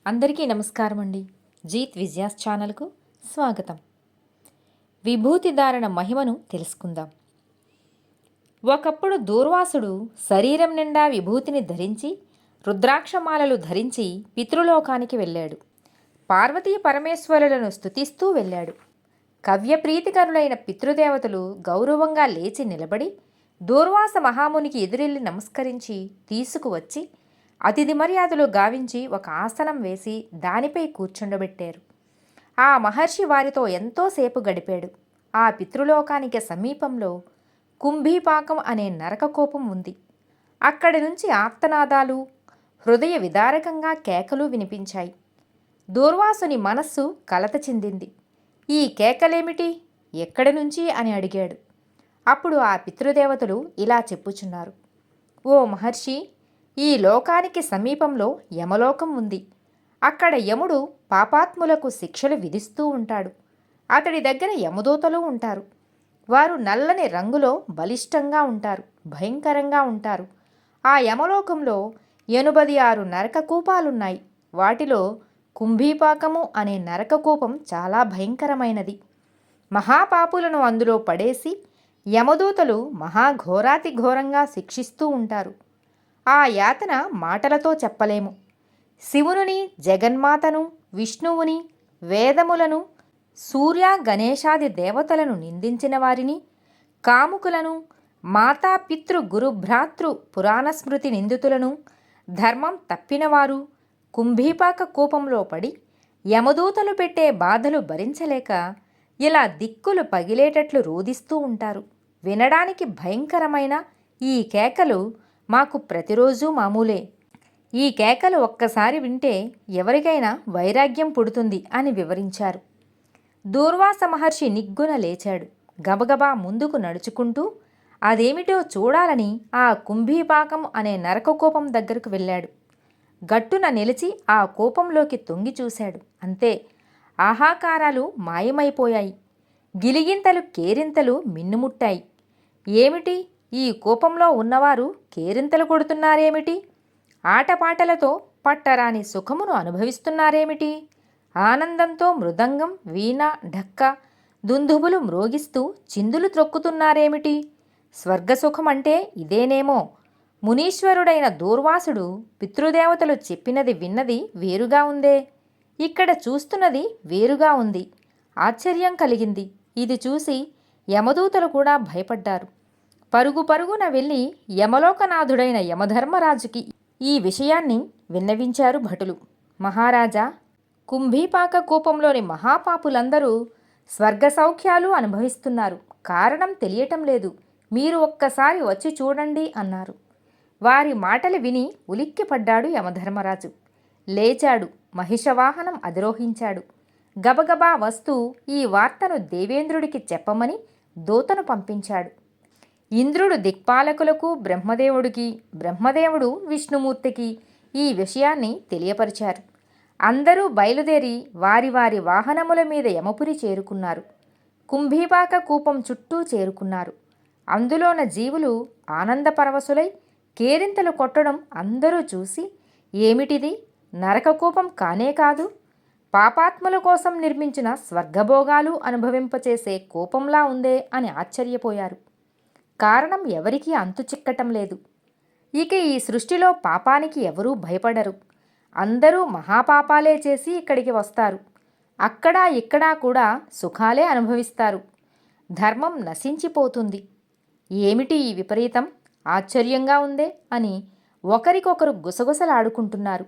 అందరికీ నమస్కారం అండి. జీత్ విజయాస్ ఛానల్కు స్వాగతం. విభూతి ధారణ మహిమను తెలుసుకుందాం. ఒకప్పుడు దూర్వాసుడు శరీరం నిండా విభూతిని ధరించి రుద్రాక్షమాలలు ధరించి పితృలోకానికి వెళ్ళాడు. పార్వతీ పరమేశ్వరులను స్తుతిస్తూ వెళ్ళాడు. కవ్యప్రీతికరులైన పితృదేవతలు గౌరవంగా లేచి నిలబడి దూర్వాస మహామునికి ఎదురెళ్ళి నమస్కరించి తీసుకువచ్చి అతిథి మర్యాదలు గావించి ఒక ఆసనం వేసి దానిపై కూర్చుండబెట్టారు. ఆ మహర్షి వారితో ఎంతోసేపు గడిపాడు. ఆ పితృలోకానికి సమీపంలో కుంభీపాకం అనే నరకకోపం ఉంది. అక్కడి నుంచి ఆర్తనాదాలు, హృదయ విదారకంగా కేకలు వినిపించాయి. దూర్వాసుని మనస్సు కలత చెందింది. ఈ కేకలేమిటి, ఎక్కడి నుంచి అని అడిగాడు. అప్పుడు ఆ పితృదేవతలు ఇలా చెప్పుచున్నారు: ఓ మహర్షి, ఈ లోకానికి సమీపంలో యమలోకం ఉంది. అక్కడ యముడు పాపాత్ములకు శిక్షలు విధిస్తూ ఉంటాడు. అతడి దగ్గర యమదూతలు ఉంటారు. వారు నల్లని రంగులో బలిష్టంగా ఉంటారు, భయంకరంగా ఉంటారు. ఆ యమలోకంలో 86 నరకకూపాలున్నాయి. వాటిలో కుంభీపాకము అనే నరకకూపం చాలా భయంకరమైనది. మహాపాపులను అందులో పడేసి యమదూతలు మహాఘోరాతి ఘోరంగా శిక్షిస్తూ ఉంటారు. ఆ యాతన మాటలతో చెప్పలేము. శివుని, జగన్మాతను, విష్ణువుని, వేదములను, సూర్య గణేశాది దేవతలను నిందించిన వారిని, కాముకులను, మాతా పితృ గురుభ్రాతృ పురాణస్మృతి నిందితులను, ధర్మం తప్పినవారు కుంభీపాక కూపంలో పడి యమదూతలు పెట్టే బాధలు భరించలేక ఇలా దిక్కులు పగిలేటట్లు రోదిస్తూ ఉంటారు. వినడానికి భయంకరమైన ఈ కేకలు మాకు ప్రతిరోజు మామూలే. ఈ కేకలు ఒక్కసారి వింటే ఎవరికైనా వైరాగ్యం పుడుతుంది అని వివరించారు. దూర్వాస మహర్షి నిగ్గున లేచాడు. గబగబా ముందుకు నడుచుకుంటూ అదేమిటో చూడాలని ఆ కుంభీపాకం అనే నరకకూపం దగ్గరకు వెళ్ళాడు. గట్టున నిలిచి ఆ కూపంలోకి తొంగి చూశాడు. అంతే, ఆహాకారాలు మాయమైపోయాయి. గిలిగింతలు, కేరింతలు మిన్నుముట్టాయి. ఏమిటి, ఈ కూపంలో ఉన్నవారు కేరింతలు కొడుతున్నారేమిటి? ఆటపాటలతో పట్టరాని సుఖమును అనుభవిస్తున్నారేమిటి? ఆనందంతో మృదంగం, వీణ, ఢక్క, దుందుబులు మ్రోగిస్తూ చిందులు త్రొక్కుతున్నారేమిటి? స్వర్గసుఖం అంటే ఇదేనేమో. మునీశ్వరుడైన దూర్వాసుడు పితృదేవతలు చెప్పినది విన్నది వేరుగా ఉందే, ఇక్కడ చూస్తున్నది వేరుగా ఉంది. ఆశ్చర్యం కలిగింది. ఇది చూసి యమదూతలు కూడా భయపడ్డారు. పరుగు పరుగున వెళ్ళి యమలోకనాథుడైన యమధర్మరాజుకి ఈ విషయాన్ని విన్నవించారు భటులు. మహారాజా, కుంభీపాక కూపంలోని మహాపాపులందరూ స్వర్గ సౌఖ్యాలు అనుభవిస్తున్నారు. కారణం తెలియటం లేదు. మీరు ఒక్కసారి వచ్చి చూడండి అన్నారు. వారి మాటలు విని ఉలిక్కిపడ్డాడు యమధర్మరాజు. లేచాడు. మహిషవాహనం అధిరోహించాడు. గబగబా వస్తూ ఈ వార్తను దేవేంద్రుడికి చెప్పమని దూతను పంపించాడు. ఇంద్రుడు దిక్పాలకులకు, బ్రహ్మదేవుడికి, బ్రహ్మదేవుడు విష్ణుమూర్తికి ఈ విషయాన్ని తెలియపరిచారు. అందరూ బయలుదేరి వారి వారి వాహనముల మీద యమపురి చేరుకున్నారు. కుంభీపాక కూపం చుట్టూ చేరుకున్నారు. అందులోన జీవులు ఆనందపరవశులై కేరింతలు కొట్టడం అందరూ చూసి, ఏమిటిది, నరకకూపం కానే కాదు, పాపాత్ముల కోసం నిర్మించిన స్వర్గభోగాలు అనుభవింపచేసే కూపంలా ఉందే అని ఆశ్చర్యపోయారు. కారణం ఎవరికీ అంతు చిక్కటం లేదు. ఇక ఈ సృష్టిలో పాపానికి ఎవరూ భయపడరు. అందరూ మహాపాపాలే చేసి ఇక్కడికి వస్తారు. అక్కడా ఇక్కడా కూడా సుఖాలే అనుభవిస్తారు. ధర్మం నశించిపోతుంది. ఏమిటి ఈ విపరీతం, ఆశ్చర్యంగా ఉందే అని ఒకరికొకరు గుసగుసలాడుకుంటున్నారు.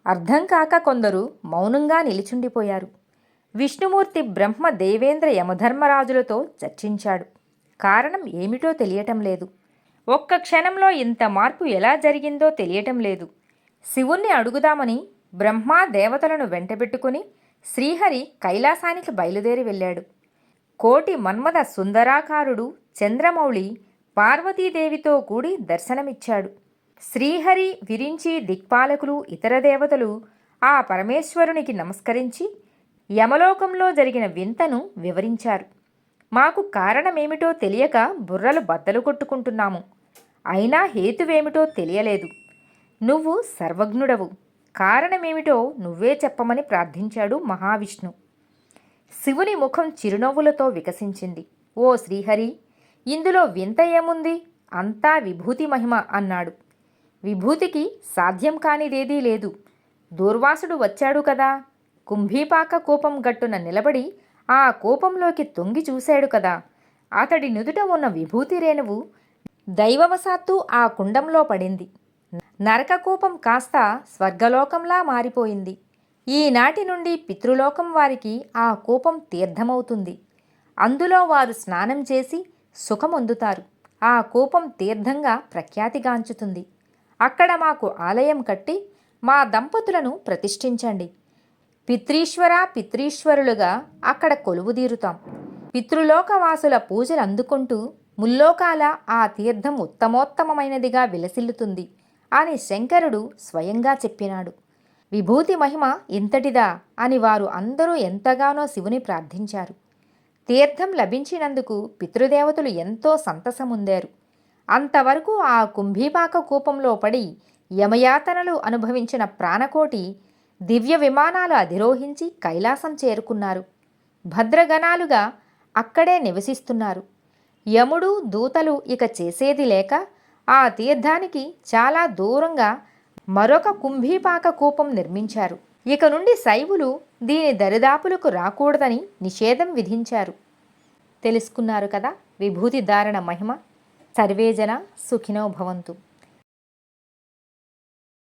అర్థం కాక కొందరు మౌనంగా నిలిచుండిపోయారు. విష్ణుమూర్తి బ్రహ్మ, దేవేంద్ర, యమధర్మరాజులతో చర్చించాడు. కారణం ఏమిటో తెలియటం లేదు. ఒక్క క్షణంలో ఇంత మార్పు ఎలా జరిగిందో తెలియటం లేదు. శివుణ్ణి అడుగుదామని బ్రహ్మ, దేవతలను వెంటబెట్టుకుని శ్రీహరి కైలాసానికి బయలుదేరి వెళ్ళాడు. కోటి మన్మథ సుందరాకారుడు చంద్రమౌళి పార్వతీదేవితో కూడి దర్శనమిచ్చాడు. శ్రీహరి, విరించి, దిక్పాలకులు, ఇతర దేవతలు ఆ పరమేశ్వరునికి నమస్కరించి యమలోకంలో జరిగిన వింతను వివరించారు. మాకు కారణమేమిటో తెలియక బుర్రలు బద్దలు కొట్టుకుంటున్నాము. అయినా హేతువేమిటో తెలియలేదు. నువ్వు సర్వజ్ఞుడవు. కారణమేమిటో నువ్వే చెప్పమని ప్రార్థించాడు మహావిష్ణు. శివుని ముఖం చిరునవ్వులతో వికసించింది. ఓ శ్రీహరి, ఇందులో వింత ఏముంది? అంతా విభూతి మహిమ అన్నాడు. విభూతికి సాధ్యం కానిదేదీ లేదు. దూర్వాసుడు వచ్చాడు కదా, కుంభీపాక కూపం గట్టున నిలబడి ఆ కూపంలోకి తొంగి చూశాడు కదా, అతడి నుదుట ఉన్న విభూతి రేణువు దైవవశాత్తు ఆ కుండంలో పడింది. నరకకూపం కాస్త స్వర్గలోకంలా మారిపోయింది. ఈనాటి నుండి పితృలోకం వారికి ఆ కూపం తీర్థమవుతుంది. అందులో వారు స్నానం చేసి సుఖమొందుతారు. ఆ కూపం తీర్థంగా ప్రఖ్యాతిగాంచుతుంది. అక్కడ మాకు ఆలయం కట్టి మా దంపతులను ప్రతిష్ఠించండి. పిత్రీశ్వర పిత్రీశ్వరులుగా అక్కడ కొలువుదీరుతాం. పితృలోకవాసుల పూజలు అందుకుంటూ ముల్లోకాల ఆ తీర్థం ఉత్తమోత్తమైనదిగా విలసిల్లుతుంది అని శంకరుడు స్వయంగా చెప్పినాడు. విభూతి మహిమ ఇంతటిదా అని వారు అందరూ ఎంతగానో శివుని ప్రార్థించారు. తీర్థం లభించినందుకు పితృదేవతలు ఎంతో సంతసముందారు. అంతవరకు ఆ కుంభీపాక కూపంలో పడి యమయాతనలు అనుభవించిన ప్రాణకోటి దివ్య విమానాలు అధిరోహించి కైలాసం చేరుకున్నారు. భద్రగణాలుగా అక్కడే నివసిస్తున్నారు. యముడు దూతలు ఇక చేసేది లేక ఆ తీర్థానికి చాలా దూరంగా మరొక కుంభీపాక కూపం నిర్మించారు. ఇక నుండి శైవులు దీని దరిదాపులకు రాకూడదని నిషేధం విధించారు. తెలుసుకున్నారు కదా విభూతి ధారణ మహిమ. సర్వేజన సుఖినో భవంతు.